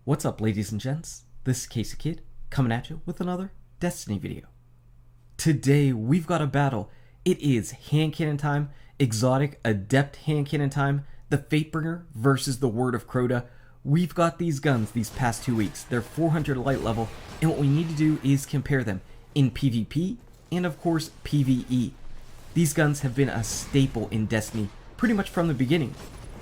What's up, ladies and gents? This is KSigKid coming at you with another Destiny video. Today we've got a battle. It is hand cannon time, exotic adept hand cannon time, the Fatebringer versus the Word of Crota. We've got these guns these past 2 weeks. They're 400 light level, and what we need to do is compare them in PvP and of course PvE. These guns have been a staple in Destiny pretty much from the beginning.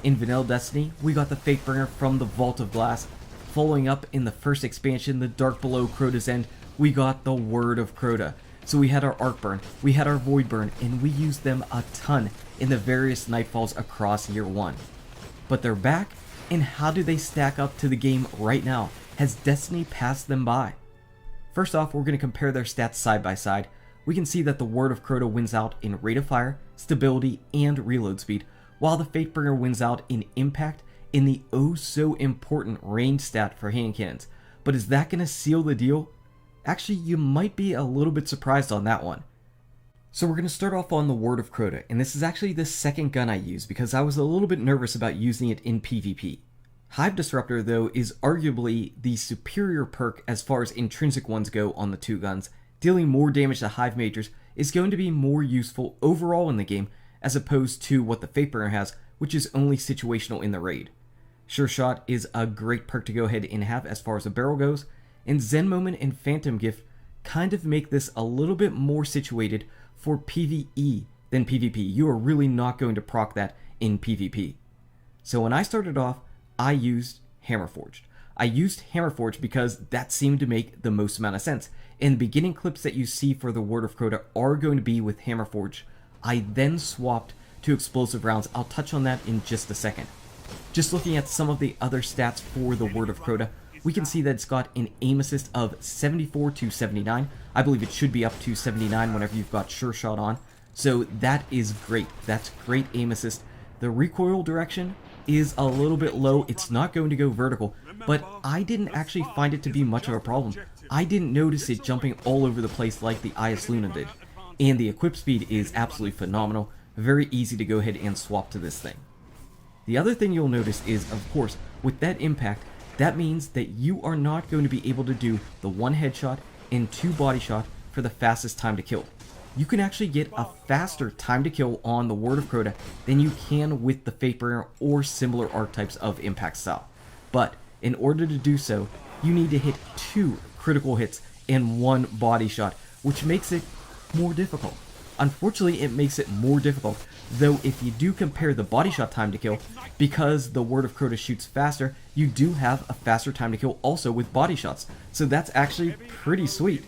In Vanilla Destiny, we got the Fatebringer from the Vault of Glass. Following up in the first expansion, the Dark Below Crota's End, we got the Word of Crota. So we had our Arc Burn, we had our Void Burn, and we used them a ton in the various Nightfalls across Year 1. But they're back, and how do they stack up to the game right now? Has Destiny passed them by? First off, we're going to compare their stats side by side. We can see that the Word of Crota wins out in rate of fire, stability, and reload speed, while the Fatebringer wins out in impact in the oh so important range stat for hand cannons. But is that going to seal the deal? Actually, you might be a little bit surprised on that one. So we're going to start off on the Word of Crota, and this is actually the second gun I used because I was a little bit nervous about using it in PvP. Hive Disruptor, though, is arguably the superior perk as far as intrinsic ones go on the two guns. Dealing more damage to Hive Majors is going to be more useful overall in the game as opposed to what the Fatebringer has, which is only situational in the raid. Sure Shot is a great perk to go ahead and have as far as the barrel goes, and Zen Moment and Phantom Gift kind of make this a little bit more situated for PvE than PvP. You are really not going to proc that in PvP. So when I started off, I used Hammerforged. I used Hammerforged because that seemed to make the most amount of sense. And the beginning clips that you see for the Word of Crota are going to be with Hammerforged. I then swapped to explosive rounds. I'll touch on that in just a second. Just looking at some of the other stats for the Word of Crota, we can see that it's got an aim assist of 74 to 79. I believe it should be up to 79 whenever you've got Sure Shot on. So that is great. That's great aim assist. The recoil direction is a little bit low. It's not going to go vertical, but I didn't actually find it to be much of a problem. I didn't notice it jumping all over the place like the IS Luna did. And the equip speed is absolutely phenomenal. Very easy to go ahead and swap to this thing. The other thing you'll notice is, of course, with that impact, that means that you are not going to be able to do the 1 headshot and 2 body shot for the fastest time to kill. You can actually get a faster time to kill on the Word of Crota than you can with the Fatebringer or similar archetypes of impact style. But in order to do so, you need to hit 2 critical hits and 1 body shot, which makes it more difficult. Unfortunately, it makes it more difficult, though if you do compare the body shot time to kill, because the Word of Crota shoots faster, you do have a faster time to kill also with body shots, so that's actually pretty sweet.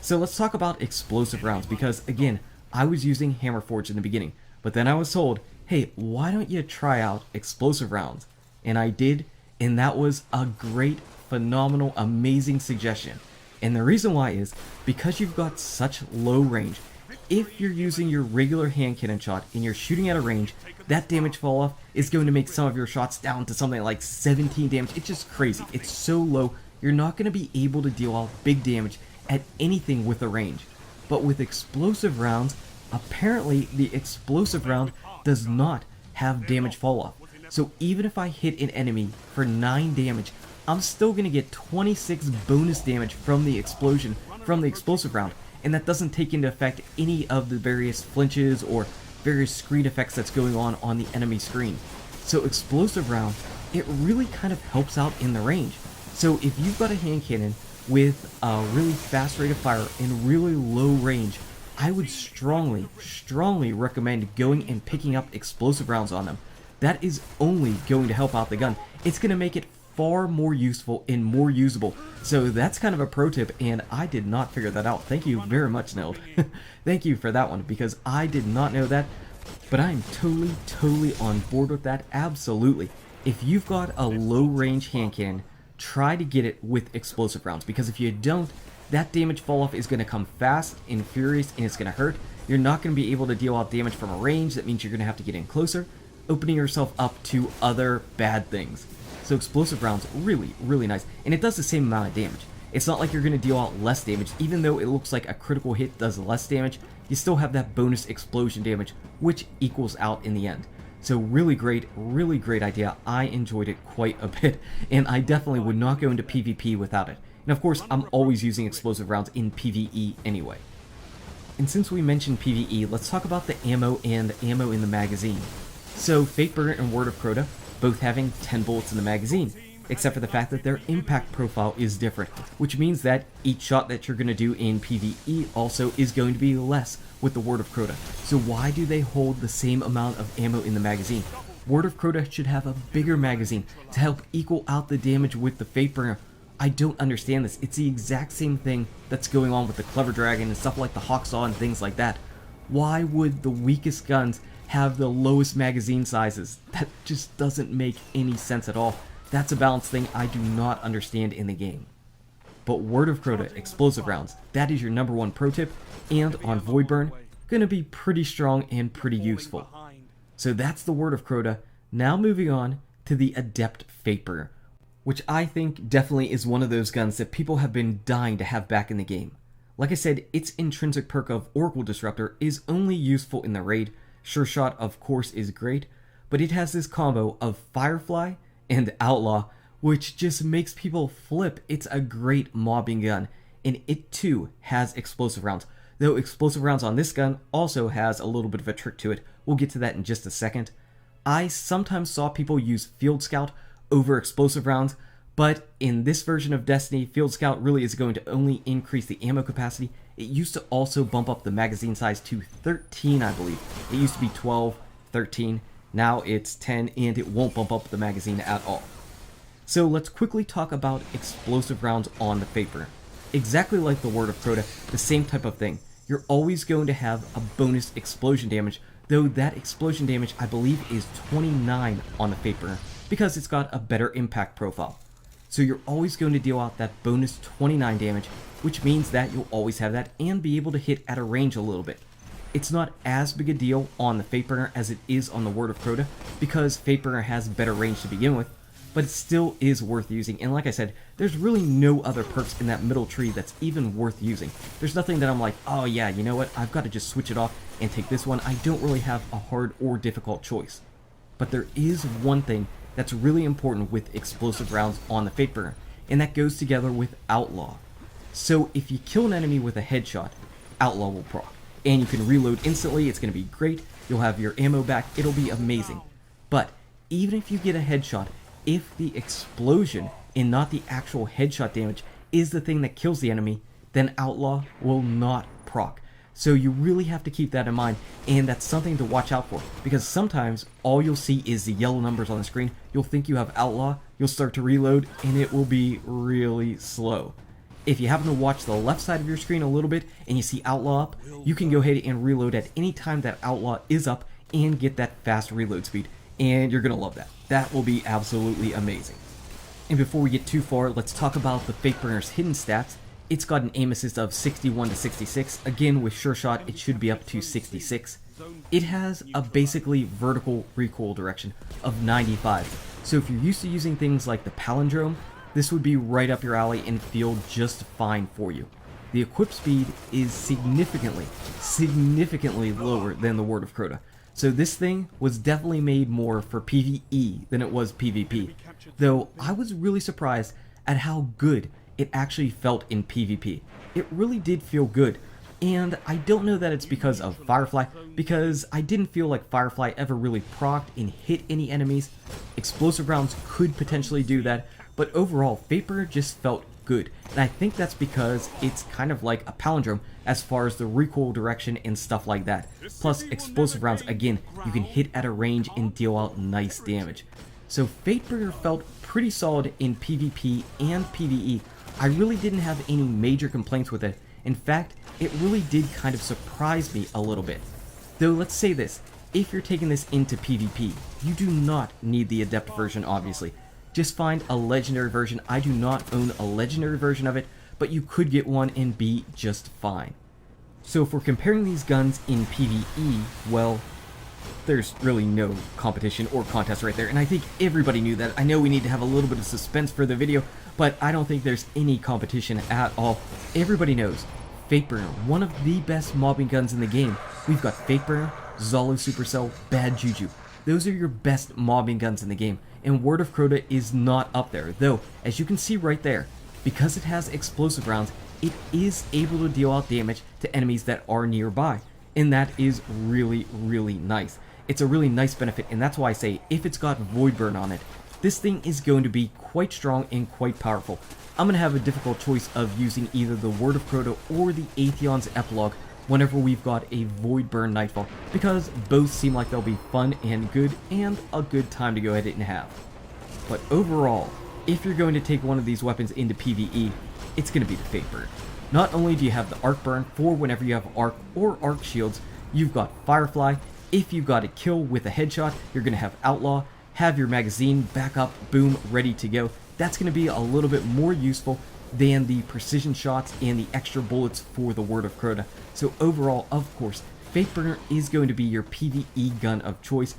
So let's talk about explosive rounds, because again, I was using Hammerforged in the beginning, but then I was told, hey, why don't you try out explosive rounds? And I did, and that was a great, phenomenal, amazing suggestion. And the reason why is because you've got such low range. If you're using your regular hand cannon shot and you're shooting at a range, that damage fall off is going to make some of your shots down to something like 17 damage. It's just crazy. It's so low, you're not going to be able to deal out big damage at anything with a range. But with explosive rounds, apparently the explosive round does not have damage fall off. So even if I hit an enemy for 9 damage, I'm still going to get 26 bonus damage from the explosion from the explosive round. And that doesn't take into effect any of the various flinches or various screen effects that's going on the enemy screen. So explosive round, it really kind of helps out in the range. So if you've got a hand cannon with a really fast rate of fire and really low range, I would strongly recommend going and picking up explosive rounds on them. That is only going to help out the gun. It's going to make it far more useful and more usable. So that's kind of a pro tip, and I did not figure that out. Thank you very much, Neld. Thank you for that one, because I did not know that, but I'm totally on board with that. Absolutely. If you've got a low range hand cannon, try to get it with explosive rounds, because if you don't, that damage fall off is going to come fast and furious, and it's going to hurt. You're not going to be able to deal out damage from a range. That means you're going to have to get in closer, opening yourself up to other bad things. So explosive rounds, really nice. And it does the same amount of damage. It's not like you're going to deal out less damage. Even though it looks like a critical hit does less damage, you still have that bonus explosion damage, which equals out in the end. So really great idea. I enjoyed it quite a bit, and I definitely would not go into PvP without it. And of course, I'm always using explosive rounds in PvE anyway. And since we mentioned PvE, let's talk about the ammo and ammo in the magazine. So Fatebringer and Word of Crota both having 10 bullets in the magazine, except for the fact that their impact profile is different, which means that each shot that you're going to do in PvE also is going to be less with the Word of Crota. So why do they hold the same amount of ammo in the magazine? Word of Crota should have a bigger magazine to help equal out the damage with the Fatebringer. I don't understand this. It's the exact same thing that's going on with the Clever Dragon and stuff like the Hawksaw and things like that. Why would the weakest guns have the lowest magazine sizes? That just doesn't make any sense at all. That's a balance thing I do not understand in the game. But Word of Crota explosive rounds, that is your #1 pro tip, and on Void Burn, gonna be pretty strong and pretty useful. So that's the Word of Crota. Now moving on to the Adept Fatebringer, which I think definitely is one of those guns that people have been dying to have back in the game. Like I said, its intrinsic perk of Oracle Disruptor is only useful in the raid. Sure Shot, of course, is great, but it has this combo of Firefly and Outlaw, which just makes people flip. It's a great mobbing gun, and it too has explosive rounds. Though explosive rounds on this gun also has a little bit of a trick to it. We'll get to that in just a second. I sometimes saw people use Field Scout over explosive rounds, but in this version of Destiny, Field Scout really is going to only increase the ammo capacity. It used to also bump up the magazine size to 13, I believe. It used to be 12, 13, now it's 10, and it won't bump up the magazine at all. So let's quickly talk about explosive rounds on the Fatebringer. Exactly like the Word of Crota, the same type of thing. You're always going to have a bonus explosion damage, though that explosion damage I believe is 29 on the Fatebringer, because it's got a better impact profile. So you're always going to deal out that bonus 29 damage, which means that you'll always have that and be able to hit at a range a little bit. It's not as big a deal on the Fatebringer as it is on the Word of Crota, because Fatebringer has better range to begin with, but it still is worth using. And like I said, there's really no other perks in that middle tree that's even worth using. There's nothing that I'm like, oh yeah, you know what, I've got to just switch it off and take this one. I don't really have a hard or difficult choice. But there is one thing that's really important with explosive rounds on the Fatebringer, and that goes together with Outlaw. So if you kill an enemy with a headshot, Outlaw will proc, and you can reload instantly. It's going to be great. You'll have your ammo back. It'll be amazing. But even if you get a headshot, if the explosion and not the actual headshot damage is the thing that kills the enemy, then Outlaw will not proc. So you really have to keep that in mind, and that's something to watch out for, because sometimes all you'll see is the yellow numbers on the screen. You'll think you have Outlaw, you'll start to reload, and it will be really slow. If you happen to watch the left side of your screen a little bit and you see Outlaw up, you can go ahead and reload at any time that Outlaw is up and get that fast reload speed, and you're going to love that. That will be absolutely amazing. And before we get too far, let's talk about the Fatebringer's hidden stats. It's got an aim assist of 61 to 66. Again, with Sure Shot, it should be up to 66. It has a basically vertical recoil direction of 95. So if you're used to using things like the Palindrome, this would be right up your alley and feel just fine for you. The equip speed is significantly lower than the Word of Crota. So this thing was definitely made more for PvE than it was PvP. Though I was really surprised at how good it actually felt in PvP. It really did feel good, and I don't know that it's because of Firefly, because I didn't feel like Firefly ever really procced and hit any enemies. Explosive rounds could potentially do that, but overall, Fatebringer just felt good, and I think that's because it's kind of like a Palindrome as far as the recoil direction and stuff like that. Plus, explosive rounds, again, you can hit at a range and deal out nice damage. So Fatebringer felt pretty solid in PvP and PvE. I really didn't have any major complaints with it. In fact, it really did kind of surprise me a little bit. Though let's say this, if you're taking this into PvP, you do not need the Adept version, obviously. Just find a legendary version. I do not own a legendary version of it, but you could get one and be just fine. So if we're comparing these guns in PvE, well, there's really no competition or contest right there, and I think everybody knew that. I know we need to have a little bit of suspense for the video, but I don't think there's any competition at all. Everybody knows Fatebringer, one of the best mobbing guns in the game. We've got Fatebringer, Zalo Supercell, Bad Juju. those are your best mobbing guns in the game, and Word of Crota is not up there, though, as you can see right there, because it has explosive rounds, it is able to deal out damage to enemies that are nearby, and that is really, really nice. It's a really nice benefit, and that's why I say if it's got Void Burn on it, this thing is going to be quite strong and quite powerful. I'm going to have a difficult choice of using either the Word of Crota or the Atheon's Epilogue whenever we've got a Void Burn Nightfall, because both seem like they'll be fun and a good time to go ahead and have. But overall, if you're going to take one of these weapons into PvE, it's going to be the Fatebringer. Not only do you have the Arc Burn for whenever you have Arc or Arc Shields, you've got Firefly. If you've got a kill with a headshot, you're going to have Outlaw, have your magazine back up, boom, ready to go. That's going to be a little bit more useful than the precision shots and the extra bullets for the Word of Crota. So overall, of course, Fatebringer is going to be your PvE gun of choice,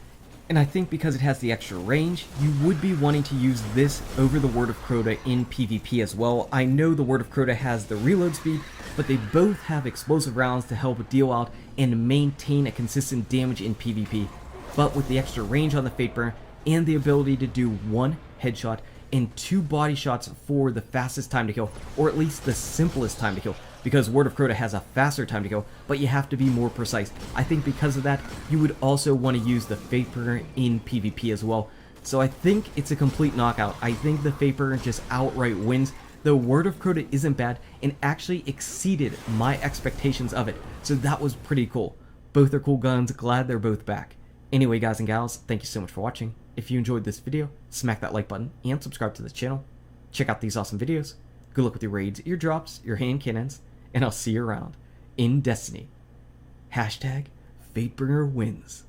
and I think because it has the extra range, you would be wanting to use this over the Word of Crota in PvP as well. I know the Word of Crota has the reload speed, but they both have explosive rounds to help deal out and maintain a consistent damage in PvP. But with the extra range on the Fatebringer and the ability to do 1 headshot and 2 body shots for the fastest time to kill, or at least the simplest time to kill, because Word of Crota has a faster time to kill, but you have to be more precise. I think because of that, you would also want to use the Fatebringer in PvP as well. So I think it's a complete knockout. I think the Fatebringer just outright wins. The Word of Crota isn't bad and actually exceeded my expectations of it, so that was pretty cool. Both are cool guns, glad they're both back. Anyway, guys and gals, thank you so much for watching. If you enjoyed this video, smack that like button and subscribe to the channel. Check out these awesome videos. Good luck with your raids, your drops, your hand cannons, and I'll see you around in Destiny. Hashtag Fatebringer wins.